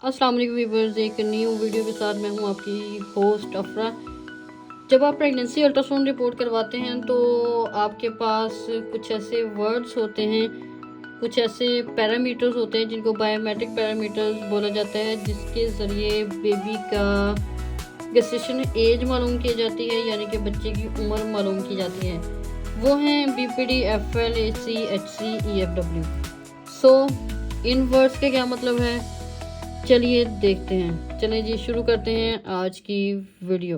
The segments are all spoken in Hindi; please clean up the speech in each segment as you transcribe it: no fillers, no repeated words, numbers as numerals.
अस्सलाम वालेकुम व्यूअर्स, एक न्यू वीडियो के साथ मैं हूं आपकी होस्ट अफरा। जब आप प्रेगनेंसी अल्ट्रासाउंड रिपोर्ट करवाते हैं तो आपके पास कुछ ऐसे वर्ड्स होते हैं, कुछ ऐसे पैरामीटर्स होते हैं जिनको बायोमेट्रिक पैरामीटर्स बोला जाता है, जिसके ज़रिए बेबी का गेस्टेशन एज मालूम की जाती है, यानी कि बच्चे की उम्र मालूम की जाती है। वो हैं BPD, FL, AC, HC, EFW। सो इन वर्ड्स का क्या मतलब है, चलिए देखते हैं। चलिए जी, शुरू करते हैं आज की वीडियो।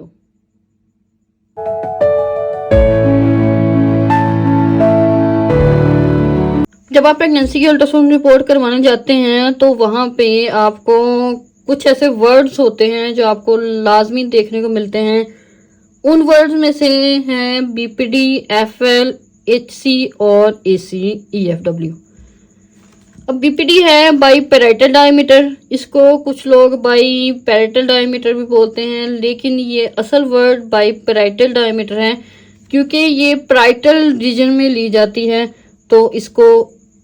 जब आप प्रेगनेंसी की अल्ट्रासाउंड रिपोर्ट करवाने जाते हैं तो वहाँ पे आपको कुछ ऐसे वर्ड्स होते हैं जो आपको लाजमी देखने को मिलते हैं। उन वर्ड्स में से हैं BPD, FL, HC और AC, EFW। अब BPD है बाई पैराइटल डायमीटर, इसको कुछ लोग बाई पैराइटल डायमीटर भी बोलते हैं, लेकिन ये असल वर्ड बाई पैराइटल डायमीटर है क्योंकि ये पैराइटल रीजन में ली जाती है, तो इसको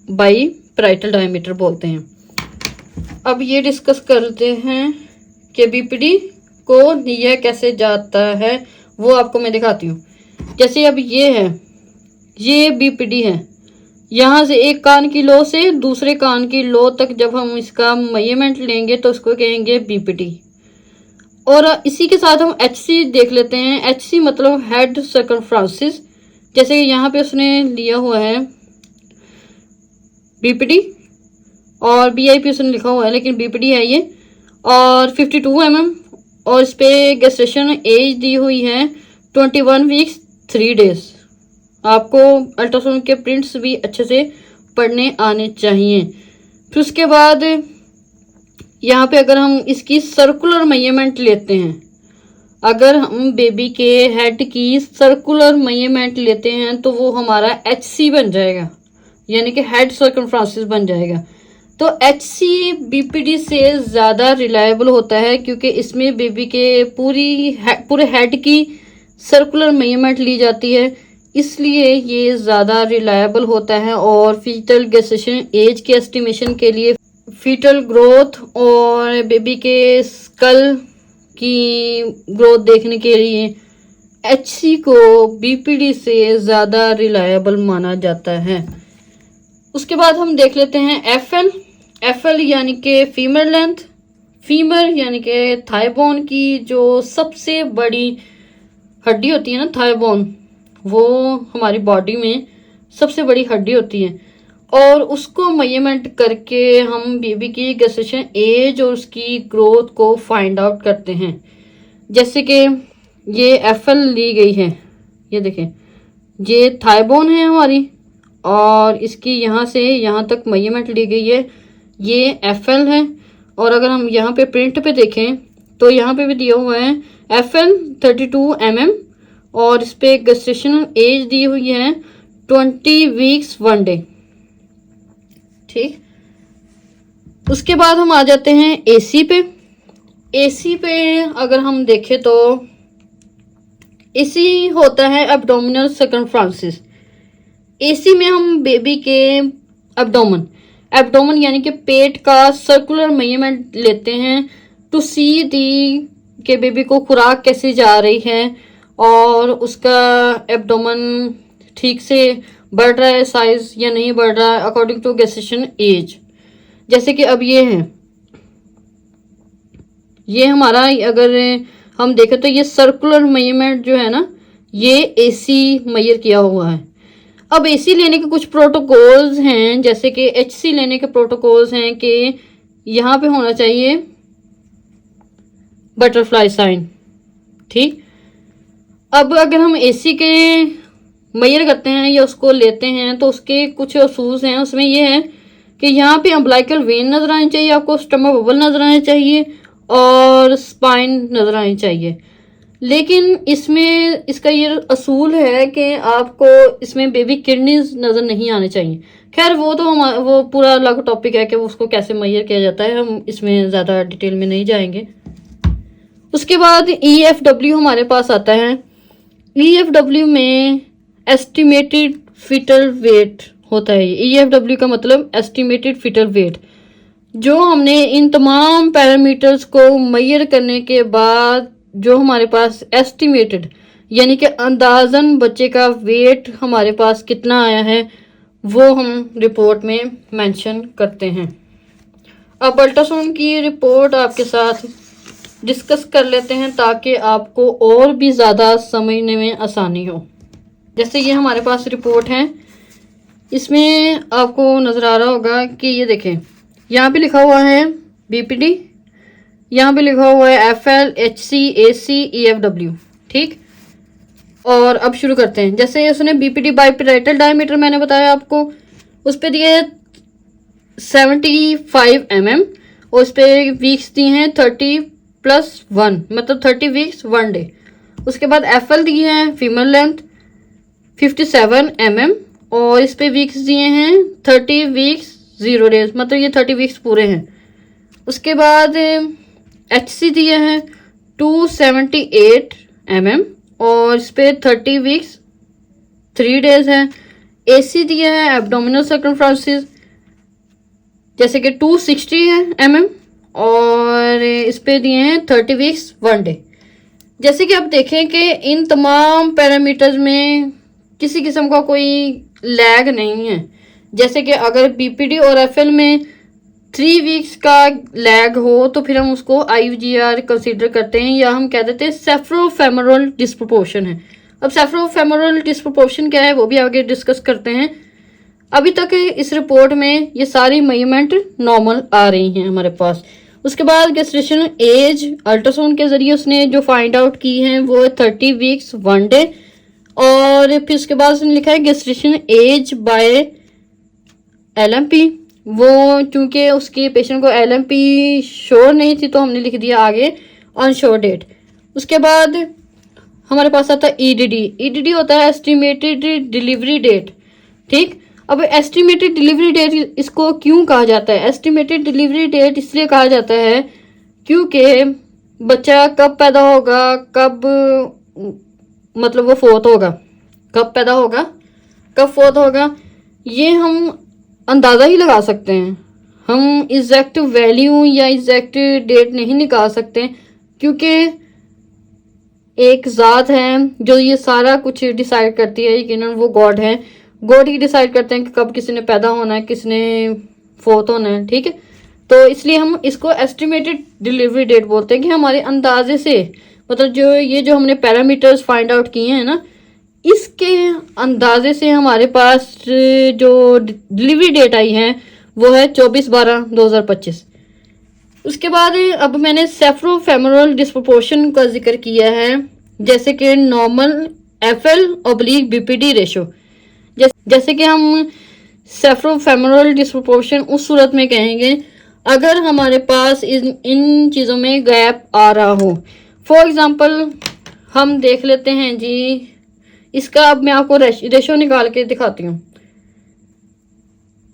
बाई पैराइटल डायमीटर बोलते हैं। अब ये डिस्कस करते हैं कि BPD को लिया कैसे जाता है, वो आपको मैं दिखाती हूँ। जैसे अब ये है, ये BPD है। यहाँ से एक कान की लो से दूसरे कान की लो तक जब हम इसका मेजरमेंट लेंगे तो उसको कहेंगे BPD। और इसी के साथ हम HC देख लेते हैं। HC मतलब हेड सर्कमफ्रेंस। जैसे कि यहाँ पे उसने लिया हुआ है BPD और BIP उसने लिखा हुआ है, लेकिन BPD है ये, और 52 mm, और इस पर गेस्टेशन एज दी हुई है 21 वीक्स 3 डेज। आपको अल्ट्रासाउंड के प्रिंट्स भी अच्छे से पढ़ने आने चाहिए। फिर उसके बाद यहाँ पे अगर हम इसकी सर्कुलर मेजरमेंट लेते हैं, अगर हम बेबी के हेड की सर्कुलर मेजरमेंट लेते हैं तो वो हमारा HC बन जाएगा, यानी कि हेड सर्कमफ्रेंस बन जाएगा। तो HC BPD से ज़्यादा रिलायबल होता है क्योंकि इसमें बेबी के पूरे हेड की सर्कुलर मेजरमेंट ली जाती है, इसलिए ये ज़्यादा रिलायबल होता है। और फीटल गेस्टेशन एज के एस्टिमेशन के लिए, फीटल ग्रोथ और बेबी के स्कल की ग्रोथ देखने के लिए HC को BPD से ज़्यादा रिलायबल माना जाता है। उसके बाद हम देख लेते हैं FL यानी कि फीमर लेंथ। फीमर यानी कि थाई बोन की जो सबसे बड़ी हड्डी होती है ना, थाई बोन, वो हमारी बॉडी में सबसे बड़ी हड्डी होती है, और उसको मेजरमेंट करके हम बेबी की गेस्टेशन एज और उसकी ग्रोथ को फाइंड आउट करते हैं। जैसे कि ये FL ली गई है, ये देखें, ये थाई बोन है हमारी, और इसकी यहाँ से यहाँ तक मेजरमेंट ली गई है, ये FL है। और अगर हम यहाँ पे प्रिंट पे देखें तो यहाँ पे भी दिया हुआ है FL 32 mm, और इस पे गेस्टेशनल एज दी हुई है 20 वीक्स 1 डे। ठीक, उसके बाद हम आ जाते हैं AC पे। AC पे अगर हम देखें तो AC होता है एब्डोमिनल सर्कमफ्रेंस। AC में हम बेबी के एब्डोमेन यानी कि पेट का सर्कुलर मेजरमेंट लेते हैं टू सी दी के बेबी को खुराक कैसे जा रही है और उसका एब्डोमेन ठीक से बढ़ रहा है साइज या नहीं बढ़ रहा है अकॉर्डिंग टू गेस्टेशन एज। जैसे कि अब ये है, ये हमारा अगर हम देखें तो ये सर्कुलर मेजरमेंट जो है ना, ये AC मेजर किया हुआ है। अब AC लेने के कुछ प्रोटोकॉल्स हैं, जैसे कि HC लेने के प्रोटोकॉल्स हैं कि यहाँ पे होना चाहिए बटरफ्लाई साइन। ठीक, अब अगर हम AC के मेजर करते हैं या उसको लेते हैं तो उसके कुछ असूल हैं। उसमें ये है कि यहाँ पे अम्बिलिकल वेन नजर आनी चाहिए, आपको स्टमक बबल नजर आने चाहिए और स्पाइन नजर आनी चाहिए। लेकिन इसमें इसका ये असूल है कि आपको इसमें बेबी किडनीज नज़र नहीं आने चाहिए। खैर वो पूरा अलग टॉपिक है कि उसको कैसे मेजर किया जाता है, हम इसमें ज़्यादा डिटेल में नहीं जाएंगे। उसके बाद EFW हमारे पास आता है। EFW में एस्टिमेटेड फीटल वेट होता है। EFW का मतलब एस्टिमेटेड फीटल वेट, जो हमने इन तमाम पैरामीटर्स को मेजर करने के बाद जो हमारे पास एस्टिमेटेड यानी कि अंदाजन बच्चे का वेट हमारे पास कितना आया है वो हम रिपोर्ट में मेंशन करते हैं। अब अल्ट्रासाउंड की रिपोर्ट आपके साथ डिस्कस कर लेते हैं ताकि आपको और भी ज़्यादा समझने में आसानी हो। जैसे ये हमारे पास रिपोर्ट है, इसमें आपको नज़र आ रहा होगा कि ये देखें, यहाँ पे लिखा हुआ है बीपीडी, यहाँ पे लिखा हुआ है FL HC AC EFW, ठीक। और अब शुरू करते हैं। जैसे उसने बीपीडी बाइपेराइटल डायमीटर मैंने बताया आपको, उस पर दिए 75 mm और उस पर वीक्स दी हैं 30+1 मतलब 30 वीक्स 1 डे। उसके बाद FL दिए हैं फीमेल लेंथ 57 mm और इस पे वीक्स दिए हैं 30 वीक्स 0 डेज मतलब ये 30 वीक्स पूरे हैं। उसके बाद HC दिए हैं 278 mm और इस पे 30 वीक्स 3 डेज है। AC दिया है एब्डोमिनल सर्कमफ्रेंसेस जैसे कि 260 है mm और इस पे दिए हैं 30 वीक्स 1 डे। जैसे कि आप देखें कि इन तमाम पैरामीटर्स में किसी किस्म का कोई लैग नहीं है। जैसे कि अगर बीपीडी और FL में 3 वीक्स का लैग हो तो फिर हम उसको IUGR कंसीडर करते हैं या हम कह देते हैं सेफ्रोफेमोरल डिस्प्रोपोर्शन है। अब सेफ्रोफेमोरल डिस्प्रोपोर्शन क्या है वो भी आगे डिस्कस करते हैं। अभी तक इस रिपोर्ट में ये सारी मेजरमेंट नॉर्मल आ रही हैं हमारे पास। उसके बाद गेस्टेशन एज अल्ट्रासाउंड के जरिए उसने जो फाइंड आउट की है वो 30 वीक्स 1 डे और फिर उसके बाद उसने लिखा है गेस्टेशन एज बाय LMP। वो चूंकि उसके पेशेंट को LMP श्योर नहीं थी तो हमने लिख दिया आगे अनश्योर डेट। उसके बाद हमारे पास आता है EDD होता है एस्टिमेटेड डिलीवरी डेट, ठीक। अब एस्टिमेटेड डिलीवरी डेट इसको क्यों कहा जाता है? एस्टिमेटेड डिलीवरी डेट इसलिए कहा जाता है क्योंकि बच्चा कब पैदा होगा, कब मतलब वो फोत होगा, कब पैदा होगा कब फोत होगा ये हम अंदाज़ा ही लगा सकते हैं। हम एग्जैक्ट वैल्यू या एग्जैक्ट डेट नहीं निकाल सकते क्योंकि एक ज़ात है जो ये सारा कुछ डिसाइड करती है, यकीनन वो गॉड है। गॉड ही डिसाइड करते हैं कि कब किसी ने पैदा होना है, किसने फोत होना है, ठीक है। तो इसलिए हम इसको एस्टिमेटेड डिलीवरी डेट बोलते हैं कि हमारे अंदाजे से मतलब जो हमने पैरामीटर्स फाइंड आउट किए हैं ना, इसके अंदाजे से हमारे पास जो डिलीवरी डेट आई है वो है 24/12/2025। उसके बाद अब मैंने सेफ्रोफेमोरल डिस्प्रोपोर्शन का जिक्र किया है जैसे कि नॉर्मल FL/BPD रेशो। जैसे कि हम सेफ्रोफेमोरल डिस्प्रोपोर्शन उस सूरत में कहेंगे अगर हमारे पास इन चीज़ों में गैप आ रहा हो। फॉर एग्जांपल हम देख लेते हैं जी, इसका अब मैं आपको रेशो निकाल के दिखाती हूँ।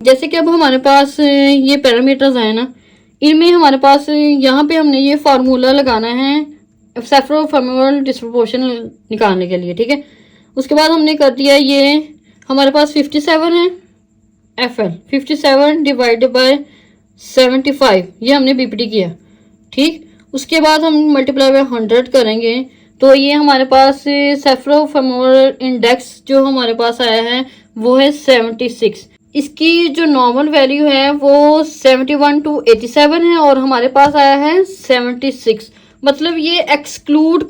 जैसे कि अब हमारे पास ये पैरामीटर्स हैं ना, इनमें हमारे पास यहाँ पे हमने ये फार्मूला लगाना है सेफ्रोफेमोरल डिस्प्रोपोर्शन निकालने के लिए, ठीक है। उसके बाद हमने कर दिया ये हमारे पास 57 है FL, 57 डिवाइडेड बाय 75 ये हमने BPD किया, ठीक। उसके बाद हम मल्टीप्लाई बाय 100 करेंगे तो ये हमारे पास सेफ्रोफेमोरल इंडेक्स जो हमारे पास आया है वो है 76। इसकी जो नॉर्मल वैल्यू है वो 71/87 है और हमारे पास आया है 76। मतलब ये एक्सक्लूड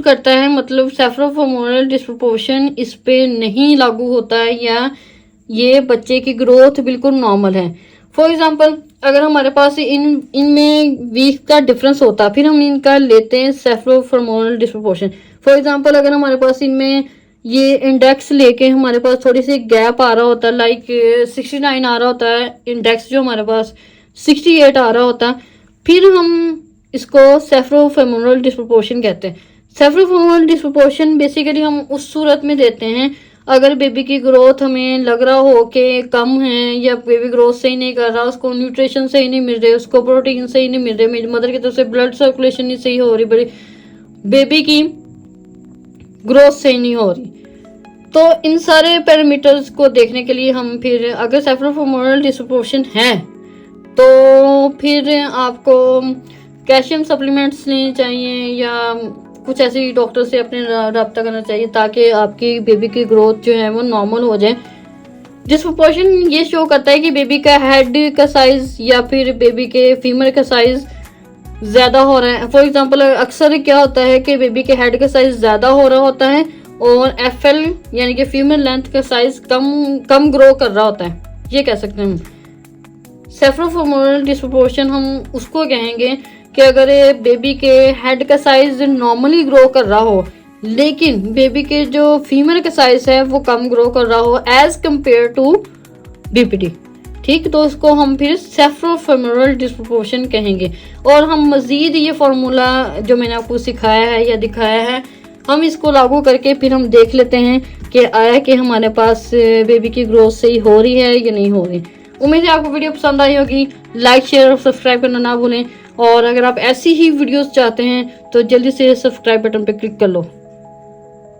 करता है मतलब सेफ्रोफेमोरल डिस्प्रोपोर्शन इस पे नहीं लागू होता है या ये बच्चे की ग्रोथ बिल्कुल नॉर्मल है। फॉर एग्जांपल अगर हमारे पास इनमें वीक का डिफरेंस होता फिर हम इनका लेते हैं सेफ्रोफेमोरल डिस्प्रोपोर्शन। फॉर एग्जांपल अगर हमारे पास इनमें ये इंडेक्स लेके हमारे पास थोड़ी सी गैप आ रहा होता है, लाइक 69 आ रहा होता है इंडेक्स, जो हमारे पास 68 आ रहा होता, फिर हम इसको सेफ्रोफेमोरल डिस्प्रोपोर्शन कहते हैं। सेफ्रोफेमोरल डिस्प्रोपोर्शन बेसिकली हम उस सूरत में देते हैं अगर बेबी की ग्रोथ हमें लग रहा हो कि कम है या बेबी ग्रोथ सही नहीं कर रहा, उसको न्यूट्रिशन सही नहीं मिल रहे, उसको प्रोटीन सही नहीं मिल रहे, मदर की तरफ से ब्लड सर्कुलेशन नहीं सही हो रही, बड़ी बेबी की ग्रोथ सही नहीं हो रही। तो इन सारे पैरामीटर्स को देखने के लिए हम फिर अगर सेफ्रोफेमोरल डिस्प्रोपोर्शन है तो फिर आपको कैल्शियम सप्लीमेंट्स लेने चाहिए या कुछ ऐसे डॉक्टर से अपने रब्ता करना चाहिए ताकि आपकी बेबी की ग्रोथ जो है वो नॉर्मल हो जाए। डिस्प्रोपोर्शन ये शो करता है कि बेबी का हेड का साइज या फिर बेबी के फीमर का साइज ज़्यादा हो रहा है। फॉर एग्जांपल अक्सर क्या होता है कि बेबी के हेड का साइज ज़्यादा हो रहा होता है और एफएल यानी कि फीमेल लेंथ का साइज कम ग्रो कर रहा होता है, ये कह सकते हैं हम। सेफ्रोफेमोरल डिस्प्रोपोर्शन हम उसको कहेंगे कि अगर बेबी के हेड का साइज नॉर्मली ग्रो कर रहा हो लेकिन बेबी के जो फीमेल का साइज है वो कम ग्रो कर रहा हो एज कंपेयर टू बीपीडी, ठीक, तो उसको हम फिर सेफ्रोफेमोरल डिस्प्रोपोर्शन कहेंगे। और हम मज़ीद ये फार्मूला जो मैंने आपको सिखाया है या दिखाया है, हम इसको लागू करके फिर हम देख लेते हैं कि आया कि हमारे पास बेबी की ग्रोथ सही हो रही है या नहीं हो रही। उम्मीद है आपको वीडियो पसंद आई होगी। लाइक शेयर और सब्सक्राइब करना ना भूलें और अगर आप ऐसी ही वीडियोस चाहते हैं तो जल्दी से सब्सक्राइब बटन पर क्लिक कर लो।